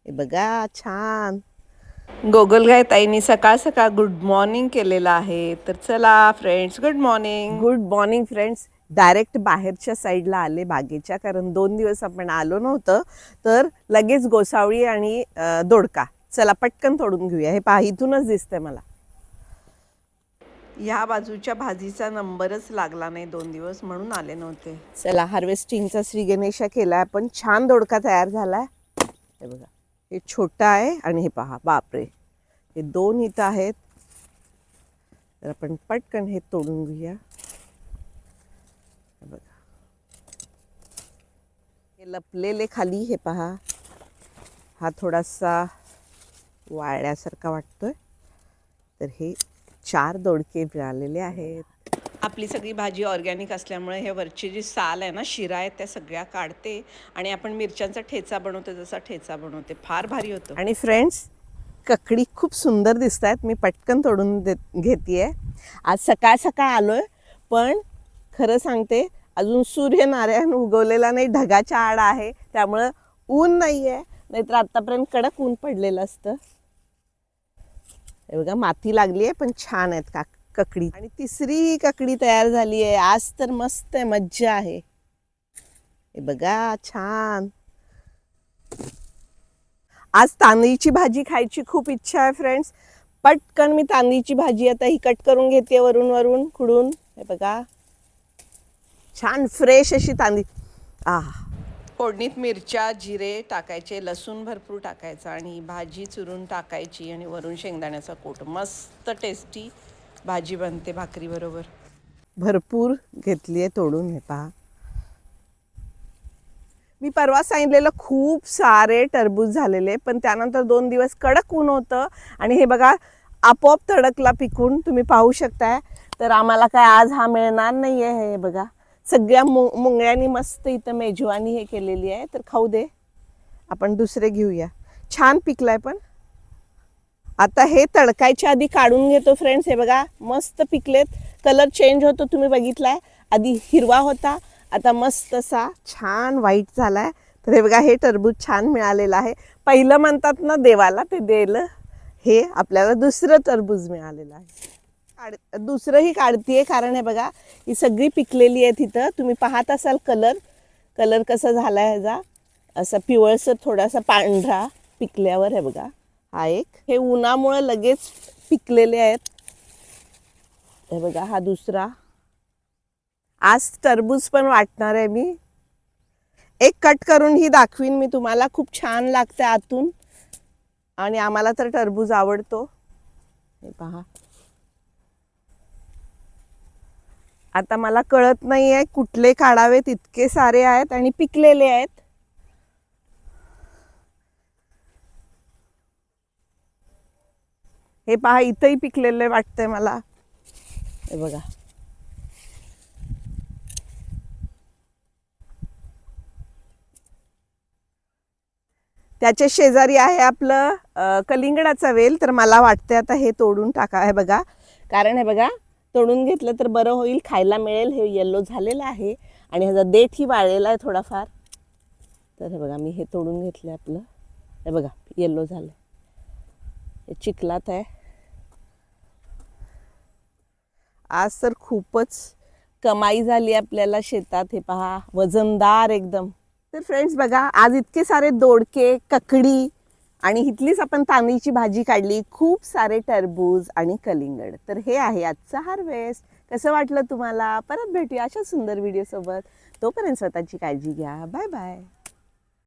हे बघा छान. गोगलगाय ताईंनी सकाळ सकाळ गुड मॉर्निंग केलेलं आहे. तर चला friends, good morning. Good morning friends. Direct बाहेरच्या साईडला आले बागेच्या, कारण 2 दिवस आपण आलो नव्हतं. तर लगेच गोसावळी आणि दोडका, चला पटकन तोडून घेऊया. हे पहा, इथूनच दिसतंय मला. ह्या बाजूच्या भाजीचा नंबरच लागला नाही 2 दिवस, म्हणून आले नव्हते. चला, हार्वेस्टिंगचा श्री गणेशा केला आपण. छान दोडका तयार झालाय. हे बघा, हे छोटा आहे आणि हे पहा, बापरे, हे 2 इथं आहेत. तर आपण पटकन हे तोडून घेऊया. हे बघा, हे लपलेले खाली, हे पहा, हा थोडासा वाळल्यासारखा वाटतोय. तर हे 4 दोडके मिळालेले आहेत. आपली सगळी भाजी ऑर्गॅनिक असल्यामुळे हे वरची जी साल आहे ना, शिरा आहेत, त्या सगळ्या काढते आणि आपण मिरच्यांचा ठेचा बनवतो, जसा ठेचा बनवते. फार भारी होतो. आणि फ्रेंड्स, ककडी खूप सुंदर दिसत आहेत. मी पटकन तोडून घेते. आज सकाळ सकाळ आलोय, पण खरं सांगते, अजून सूर्यनारायण उगवलेला नाही, ढगाच्या आड आहे, त्यामुळं ऊन नाही आहे. नाहीतर आतापर्यंत कडक ऊन पडलेलं असतं. हे बघा, माती लागली आहे, पण छान आहेत ककडी. आणि तिसरी ककडी तयार झाली आहे आज. तर मस्त आहे, मज्जा आहे. हे बघा छान. आज तांदळीची भाजी खायची खूप इच्छा आहे फ्रेंड्स. पटकन मी तांदळीची भाजी आता ही कट करून घेते, वरून वरून खुडून. हे बघा, छान फ्रेश अशी तांदळी. फोडणीत मिरच्या, जिरे टाकायचे, लसूण भरपूर टाकायचा आणि भाजी चुरून टाकायची आणि वरून शेंगदाण्याचा कूट. मस्त टेस्टी भाजी बनते भाकरी बरोबर. भरपूर घेतली आहे तोडून. हे पहा, मी परवा सांगितलेलं खूप सारे टरबूज झालेले, पण त्यानंतर 2 दिवस कडक ऊन होतं आणि हे बघा आपोआप तडकला पिकून. तुम्ही पाहू शकताय. तर आम्हाला काय आज हा मिळणार नाही आहे. हे बघा, सगळ्या मुंगळ्यांनी मस्त इथं मेजवानी हे केलेली आहे. तर खाऊ दे, आपण दुसरे घेऊया. छान पिकलाय. पण आता हे तडकायच्या आधी काढून घेतो फ्रेंड्स. हे बघा, मस्त पिकलेत. कलर चेंज होतो, तुम्ही बघितलाय. आधी हिरवा होता, आता मस्त असा छान व्हाईट झालाय. तर हे बघा, हे टरबूज छान मिळालेलं आहे. पहिलं म्हणतात ना, देवाला ते दिलं, हे आपल्याला दुसरं टरबूज मिळालेलं आहे. दुसरंही काढतीये, कारण हे बघा, ही सगळी पिकलेली आहेत इथं. तुम्ही पाहत असाल कलर कसा झालाय ह्याचा, असा पिवळसर थोडासा पांढरा पिकल्यावर. हे बघा, हा एक, हे उन्हामुळे लगेच पिकलेले आहेत. हे बघा, हा दुसरा. आज टरबूज पण वाटणार आहे मी. एक कट करून ही दाखवीन मी तुम्हाला. खूप छान लागते आतून आणि आम्हाला तर टरबूज आवडतो. हे पहा, आता मला कळत नाही आहे कुठले काढावेत, इतके सारे आहेत आणि पिकलेले आहेत. हे पहा, इथंही पिकलेले वाटतंय मला. हे बघा, त्याच्या शेजारी आहे आपलं कलिंगडाचा वेल. तर मला वाटतंय आता हे तोडून टाका. हे बघा, कारण हे बघा, तोडून घेतलं तर बरं होईल, खायला मिळेल. हे येल्लो झालेलं आहे आणि ह्याचा देठही वाळलेला आहे थोडाफार. तर हे बघा, मी हे तोडून घेतलं आपलं. हे बघा, येल्लो झालं, हे चिखलात आहे. आज तर खूपच कमाई झाली आपल्याला शेतात. हे पहा, वजनदार एकदम. तर फ्रेंड्स बघा, आज इतके सारे दोडके, ककडी आणि इथलीच आपण तांदळीची भाजी काढली. खूप सारे टरबूज आणि कलिंगड. तर हे आहे आजचं हार्वेस्ट. कसं वाटलं तुम्हाला? परत भेटूया अशा सुंदर व्हिडिओ सोबत. तोपर्यंत स्वतःची काळजी घ्या. Bye bye.